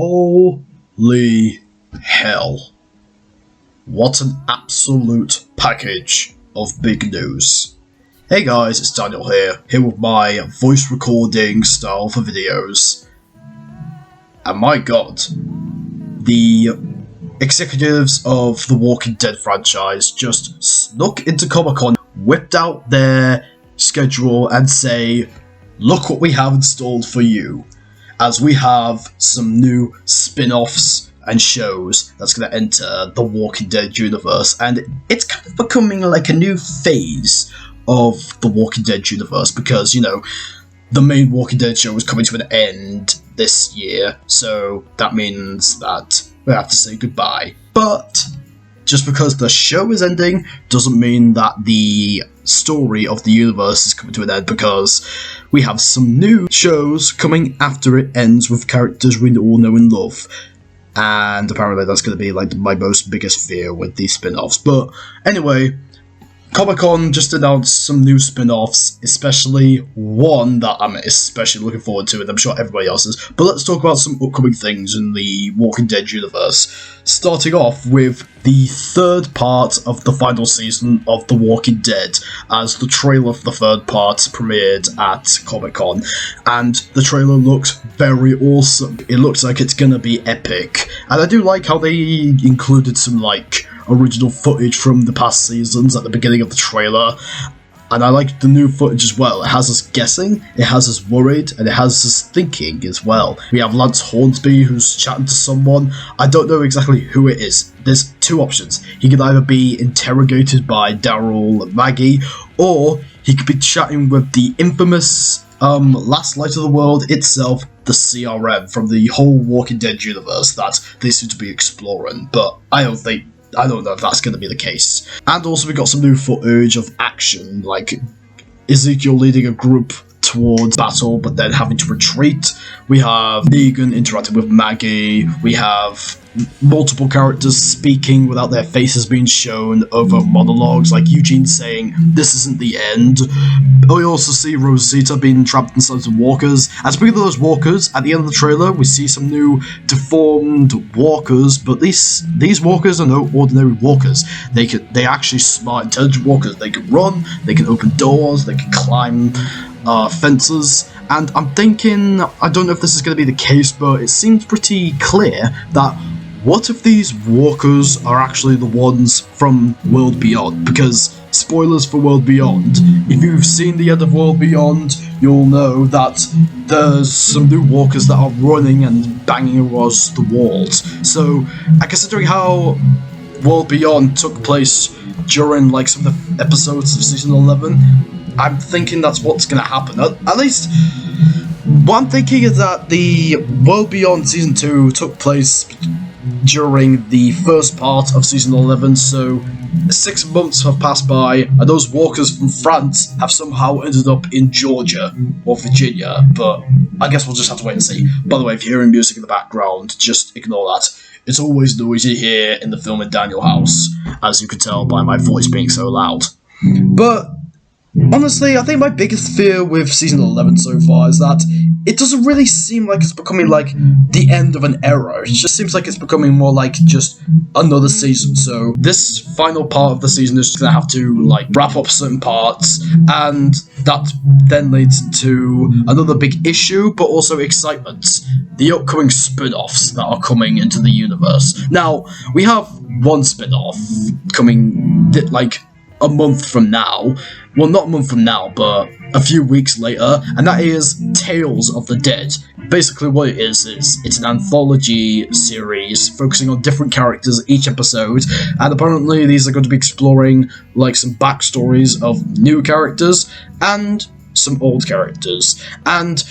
Holy hell. What an absolute package of big news. Hey guys, it's Daniel here with my voice recording style for videos. And my god, the executives of the Walking Dead franchise just snuck into Comic-Con, whipped out their schedule and say, look what we have installed for you. As we have some new spin-offs and shows that's going to enter the Walking Dead universe, and it's kind of becoming like a new phase of the Walking Dead universe because, you know, the main Walking Dead show is coming to an end this year, so that means that we have to say goodbye. But just because the show is ending doesn't mean that the story of the universe is coming to an end, because we have some new shows coming after it ends with characters we all know and love. And apparently that's going to be like my most biggest fear with these spin-offs. But anyway, Comic-Con just announced some new spin-offs, especially one that I'm especially looking forward to, and I'm sure everybody else is. But let's talk about some upcoming things in the Walking Dead universe. Starting off with the third part of the final season of The Walking Dead, as the trailer for the third part premiered at Comic-Con. And the trailer looked very awesome. It looks like it's gonna be epic. And I do like how they included some, like, original footage from the past seasons at the beginning of the trailer, and I like the new footage as well. It has us guessing, it has us worried, and it has us thinking as well. We have Lance Hornsby who's chatting to someone. I don't know exactly who it is. There's two options. He could either be interrogated by Daryl and Maggie, or he could be chatting with the infamous last light of the world itself, the CRM from the whole Walking Dead universe that they seem to be exploring, but I don't know if that's going to be the case. And also we got some new footage of action, like Ezekiel leading a group towards battle but then having to retreat. We have Negan interacting with Maggie. We have multiple characters speaking without their faces being shown over monologues, like Eugene saying, "This isn't the end." We also see Rosita being trapped inside some walkers. And speaking of those walkers, at the end of the trailer, we see some new deformed walkers, but these walkers are no ordinary walkers. They're actually smart, intelligent walkers. They can run, they can open doors, they can climb fences. And I'm thinking, I don't know if this is going to be the case, but it seems pretty clear that what if these walkers are actually the ones from World Beyond? Because, spoilers for World Beyond, if you've seen the end of World Beyond, you'll know that there's some new walkers that are running and banging across the walls. So, considering how World Beyond took place during like some of the episodes of Season 11, I'm thinking that's what's going to happen. At least, what I'm thinking is that the World Beyond Season 2 took place during the first part of Season 11, so 6 months have passed by, and those walkers from France have somehow ended up in Georgia or Virginia, but I guess we'll just have to wait and see. By the way, if you're hearing music in the background, just ignore that. It's always noisy here in the Film and Daniel house, as you can tell by my voice being so loud. But honestly, I think my biggest fear with Season 11 so far is that it doesn't really seem like it's becoming like the end of an era. It just seems like it's becoming more like just another season. So this final part of the season is just going to have to like wrap up certain parts, and that then leads into another big issue, but also excitement. The upcoming spin-offs that are coming into the universe. Now, we have one spin-off coming like a month from now. Well, not a month from now, but a few weeks later, and that is Tales of the Dead. Basically what it is it's an anthology series focusing on different characters each episode, and apparently these are going to be exploring like some backstories of new characters and some old characters. And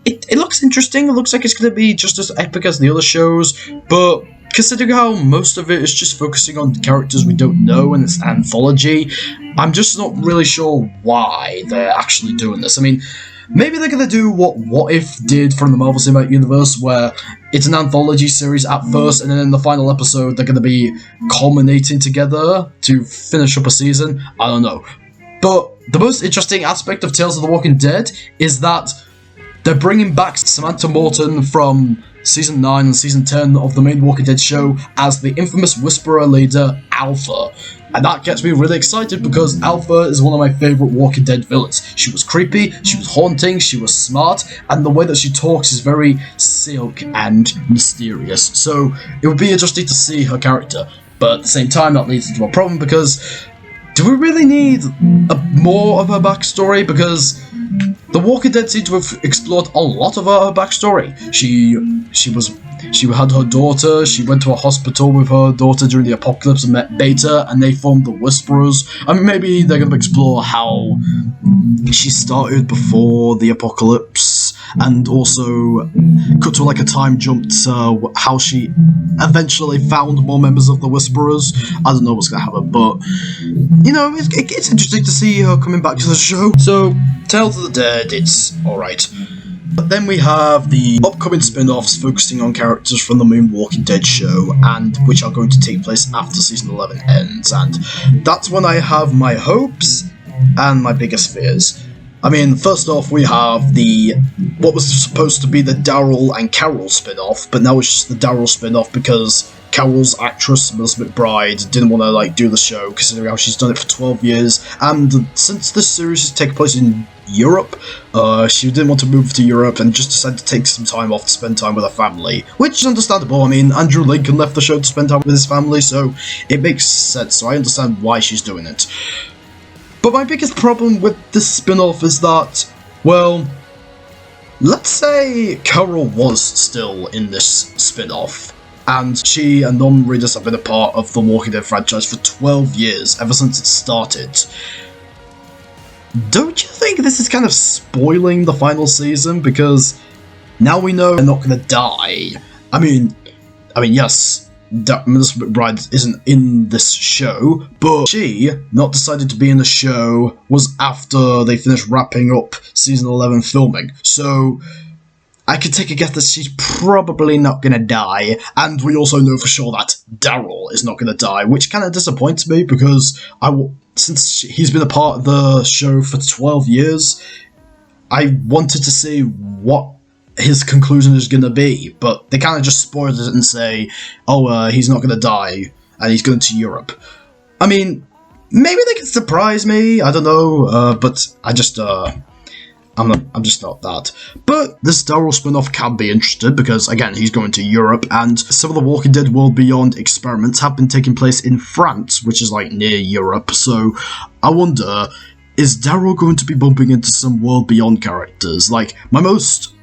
it looks interesting. It looks like it's going to be just as epic as the other shows, but considering how most of it is just focusing on characters we don't know and it's anthology, I'm just not really sure why they're actually doing this. I mean, maybe they're going to do what If did from the Marvel Cinematic Universe, where it's an anthology series at first, and then in the final episode they're going to be culminating together to finish up a season. I don't know. But the most interesting aspect of Tales of the Walking Dead is that they're bringing back Samantha Morton from Season 9 and Season 10 of the main Walking Dead show as the infamous Whisperer leader, Alpha. And that gets me really excited because Alpha is one of my favourite Walking Dead villains. She was creepy, she was haunting, she was smart, and the way that she talks is very silk and mysterious. So it would be interesting to see her character. But at the same time, that leads into a problem because do we really need more of her backstory? Because The Walking Dead seemed to have explored a lot of her backstory. She had her daughter, she went to a hospital with her daughter during the apocalypse and met Beta, and they formed the Whisperers. I mean, maybe they're going to explore how she started before the apocalypse, and also cut to like a time jump to how she eventually found more members of the Whisperers. I don't know what's going to happen, but, you know, it's interesting to see her coming back to the show. So, Tales of the Dead, it's alright. But then we have the upcoming spin-offs focusing on characters from the main Walking Dead show, and which are going to take place after Season 11 ends, and that's when I have my hopes and my biggest fears. I mean, first off, we have what was supposed to be the Daryl and Carol spin-off, but now it's just the Daryl spin-off because Carol's actress, Melissa McBride, didn't want to, like, do the show, considering how she's done it for 12 years, and since this series is taking place in Europe, she didn't want to move to Europe and just decided to take some time off to spend time with her family, which is understandable. I mean, Andrew Lincoln left the show to spend time with his family, so it makes sense, so I understand why she's doing it. But my biggest problem with this spin-off is that, well, let's say Carol was still in this spin-off, and she and Norman Reedus have been a part of the Walking Dead franchise for 12 years, ever since it started. Don't you think this is kind of spoiling the final season? Because now we know they're not going to die. I mean, yes, Melissa McBride isn't in this show, but she not decided to be in the show was after they finished wrapping up Season 11 filming. So I could take a guess that she's probably not going to die, and we also know for sure that Daryl is not going to die, which kind of disappoints me because since he's been a part of the show for 12 years, I wanted to see what his conclusion is going to be, but they kind of just spoiled it and say, he's not going to die, and he's going to Europe. I mean, maybe they can surprise me, I don't know, but I'm just not that. But this Daryl spin-off can be interesting because, again, he's going to Europe, and some of the Walking Dead World Beyond experiments have been taking place in France, which is, like, near Europe, so I wonder, is Daryl going to be bumping into some World Beyond characters? Like, my most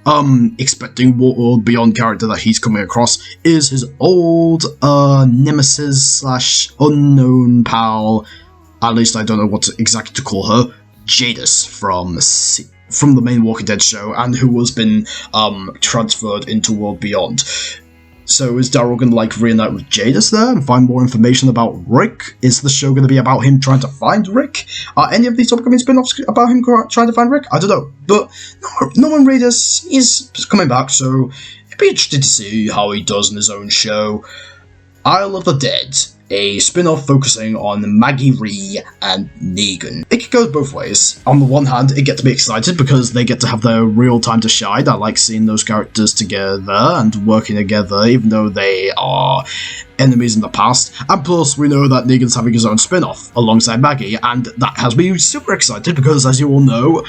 expecting World Beyond character that he's coming across is his old nemesis / unknown pal, at least I don't know what exactly to call her, Jadis from the main Walking Dead show, and who has been transferred into World Beyond. So is Daryl going to, like, reunite with Jadis there and find more information about Rick? Is the show going to be about him trying to find Rick? Are any of these upcoming spin-offs about him trying to find Rick? I don't know. But Norman Reedus is coming back, so it'd be interesting to see how he does in his own show. Isle of the Dead, a spin-off focusing on Maggie Rhee and Negan. It goes both ways. On the one hand, it gets me excited because they get to have their real time to shine. I like seeing those characters together and working together, even though they are enemies in the past. And plus, we know that Negan's having his own spin-off alongside Maggie, and that has me super excited because, as you all know,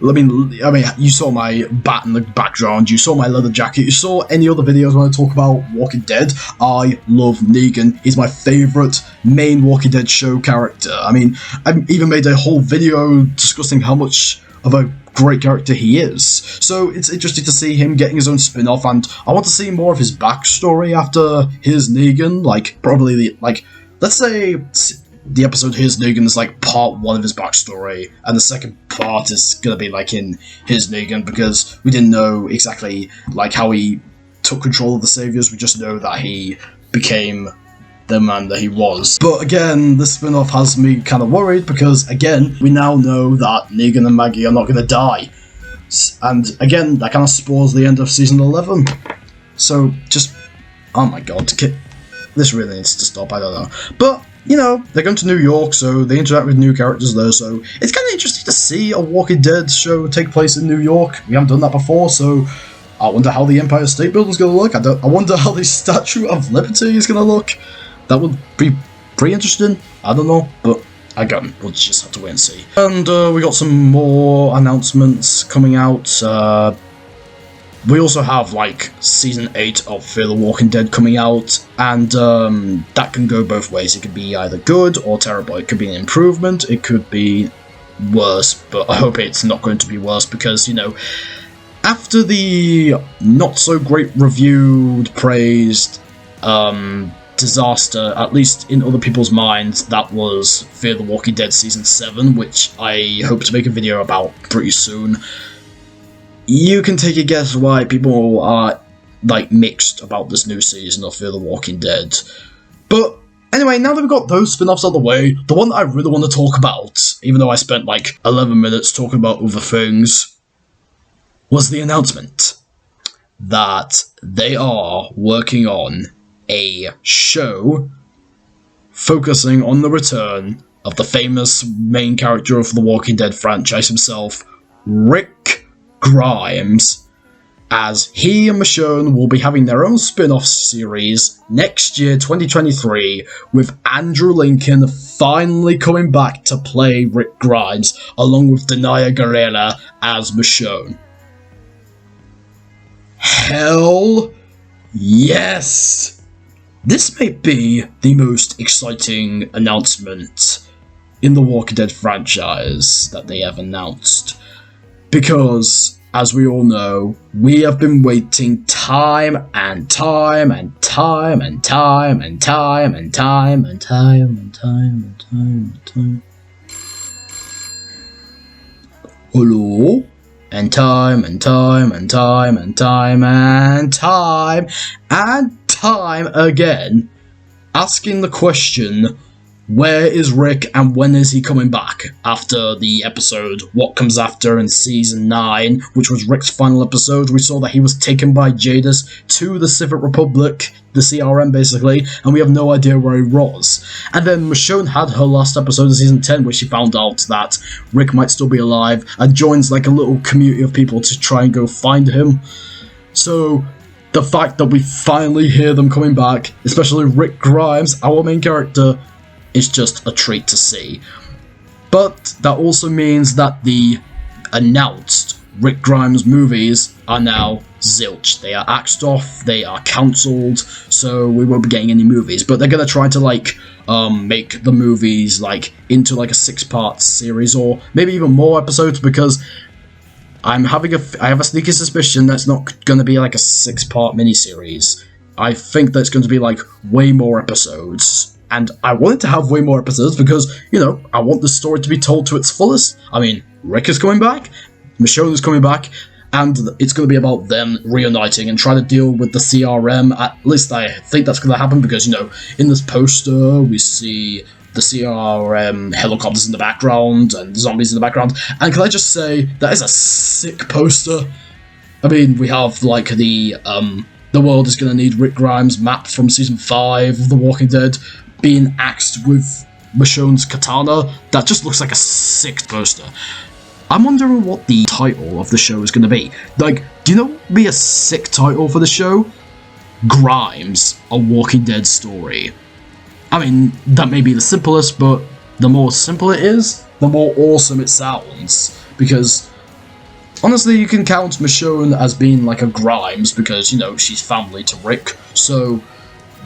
I mean, you saw my bat in the background, you saw my leather jacket, you saw any other videos when I talk about Walking Dead. I love Negan. He's my favourite main Walking Dead show character. I mean, I even made a whole video discussing how much of a great character he is. So it's interesting to see him getting his own spin-off, and I want to see more of his backstory after his Negan, like, probably, let's say the episode Here's Negan is like part 1 of his backstory, and the second part is gonna be like in Here's Negan, because we didn't know exactly like how he took control of the Saviors. We just know that he became the man that he was. But again, this spin-off has me kind of worried because, again, we now know that Negan and Maggie are not gonna die, and again, that kind of spoils the end of season 11. So just, oh my god, this really needs to stop. I don't know, but you know, they're going to New York, so they interact with new characters there, so it's kind of interesting to see a Walking Dead show take place in New York. We haven't done that before, so I wonder how the Empire State Building's going to look. I wonder how the Statue of Liberty is going to look. That would be pretty interesting. I don't know, but again, we'll just have to wait and see. And we got some more announcements coming out. We also have, like, Season 8 of Fear the Walking Dead coming out, and that can go both ways. It could be either good or terrible. It could be an improvement, it could be worse, but I hope it's not going to be worse, because, you know, after the not-so-great reviewed, praised, disaster, at least in other people's minds, that was Fear the Walking Dead Season 7, which I hope to make a video about pretty soon. You can take a guess why people are, like, mixed about this new season of Fear the Walking Dead. But anyway, now that we've got those spin-offs out of the way, the one that I really want to talk about, even though I spent like 11 minutes talking about other things, was the announcement that they are working on a show focusing on the return of the famous main character of the Walking Dead franchise himself, Rick Grimes, as he and Michonne will be having their own spin-off series next year, 2023, with Andrew Lincoln finally coming back to play Rick Grimes, along with Danai Gurira as Michonne. Hell yes! This may be the most exciting announcement in the Walking Dead franchise that they have announced. Because, as we all know, we have been waiting time and time and time and time and time and time and time and time and time and time. Hello? And time and time and time and time and time and time again, asking the question, where is Rick and when is he coming back? After the episode What Comes After in Season 9, which was Rick's final episode, we saw that he was taken by Jadis to the Civic Republic, the CRM basically, and we have no idea where he was. And then Michonne had her last episode of Season 10 where she found out that Rick might still be alive and joins like a little community of people to try and go find him. So the fact that we finally hear them coming back, especially Rick Grimes, our main character, is just a treat to see. But that also means that the announced Rick Grimes movies are now zilch. They are axed off, they are cancelled, so we won't be getting any movies. But they're gonna try to like make the movies like into like a 6-part series or maybe even more episodes, because I have a sneaky suspicion that's not gonna be like a 6-part miniseries. I think that's going to be like way more episodes. And I wanted to have way more episodes because, you know, I want the story to be told to its fullest. I mean, Rick is coming back, Michonne is coming back, and it's going to be about them reuniting and trying to deal with the CRM. At least I think that's going to happen because, you know, in this poster we see the CRM helicopters in the background and zombies in the background. And can I just say, that is a sick poster. I mean, we have like the world is going to need Rick Grimes map from Season 5 of The Walking Dead being axed with Michonne's katana. That just looks like a sick poster. I'm wondering what the title of the show is going to be. Like, do you know what would be a sick title for the show? Grimes, a Walking Dead story. I mean, that may be the simplest, but the more simple it is, the more awesome it sounds. Because, honestly, you can count Michonne as being like a Grimes because, you know, she's family to Rick. So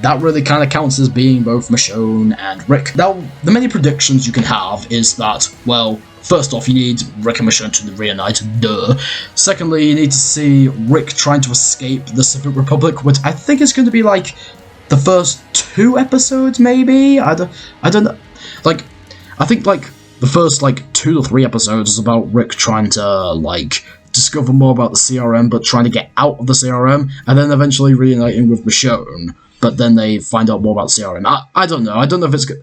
that really kind of counts as being both Michonne and Rick. Now, the many predictions you can have is that, well, first off, you need Rick and Michonne to reunite, duh. Secondly, you need to see Rick trying to escape the Civic Republic, which I think is going to be like the first 2 episodes, maybe? I don't know. Like, I think like the first like 2 to 3 episodes is about Rick trying to like discover more about the CRM, but trying to get out of the CRM, and then eventually reuniting with Michonne. But then they find out more about CRM. I don't know. I don't know if it's good.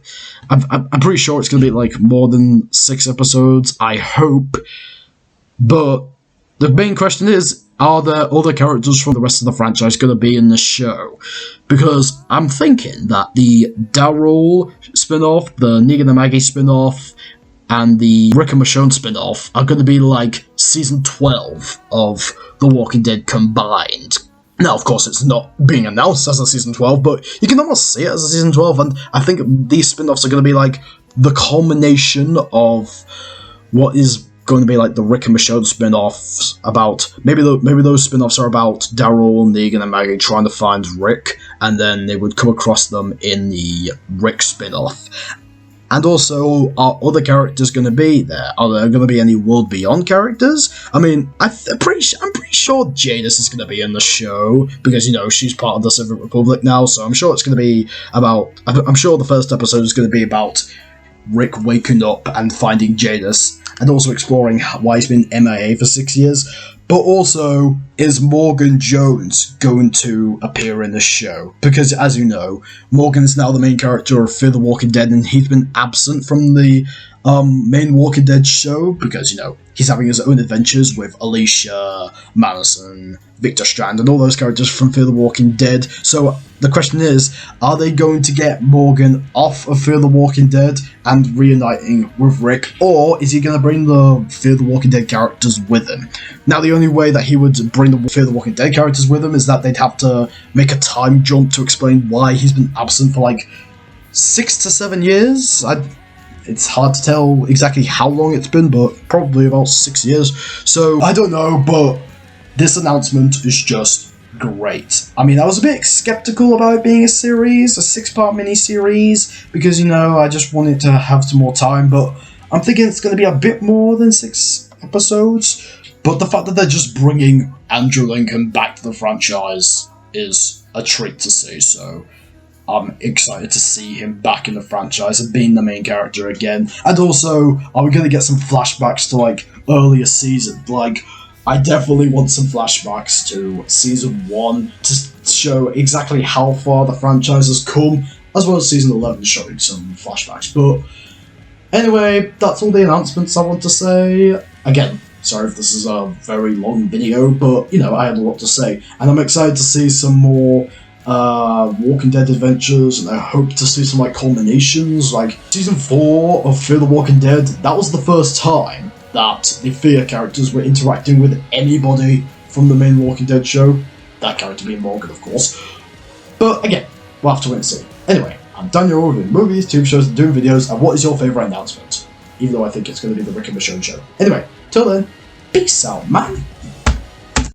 I'm pretty sure it's going to be like more than 6 episodes. I hope. But the main question is, are there other characters from the rest of the franchise going to be in the show? Because I'm thinking that the Daryl spin-off, the Negan and Maggie spin-off, and the Rick and Michonne spin-off are going to be like season 12 of The Walking Dead combined. Now, of course, it's not being announced as a season 12, but you can almost see it as a season 12, and I think these spin-offs are going to be like the culmination of what is going to be like the Rick and Michonne spin-offs about, maybe those spin-offs are about Daryl, Negan, and Maggie trying to find Rick, and then they would come across them in the Rick spin-off. And also, are other characters going to be there? Are there going to be any World Beyond characters? I mean, I'm pretty sure Jadis is going to be in the show, because, you know, she's part of the Civil Republic now, so I'm sure it's going to be about... I'm sure the first episode is going to be about Rick waking up and finding Jadis, and also exploring why he's been MIA for 6 years. But also, is Morgan Jones going to appear in the show? Because, as you know, Morgan is now the main character of Fear the Walking Dead, and he's been absent from the main Walking Dead show because, you know, he's having his own adventures with Alicia, Madison, Victor Strand, and all those characters from Fear the Walking Dead. So the question is, are they going to get Morgan off of Fear the Walking Dead and reuniting with Rick, or is he going to bring the Fear the Walking Dead characters with him? Now, the only way that he would bring the Fear the Walking Dead characters with him is that they'd have to make a time jump to explain why he's been absent for like 6 to 7 years. It's hard to tell exactly how long it's been, but probably about 6 years. So, I don't know, but this announcement is just great. I mean, I was a bit skeptical about it being a series, a 6-part mini-series, because, you know, I just wanted to have some more time, but I'm thinking it's going to be a bit more than 6 episodes. But the fact that they're just bringing Andrew Lincoln back to the franchise is a treat to see, so I'm excited to see him back in the franchise and being the main character again. And also, are we going to get some flashbacks to, like, earlier seasons? Like, I definitely want some flashbacks to Season 1 to show exactly how far the franchise has come, as well as Season 11 showing some flashbacks. But anyway, that's all the announcements I want to say. Again, sorry if this is a very long video, but, you know, I had a lot to say. And I'm excited to see some more Walking Dead adventures, and I hope to see some, like, culminations. Like, Season 4 of Fear the Walking Dead, that was the first time that the Fear characters were interacting with anybody from the main Walking Dead show. That character being Morgan, of course. But again, we'll have to wait and see. Anyway, I'm Daniel reviewing movies, TV shows, and doing videos, and what is your favourite announcement? Even though I think it's going to be the Rick and Michonne show. Anyway, till then, peace out, man!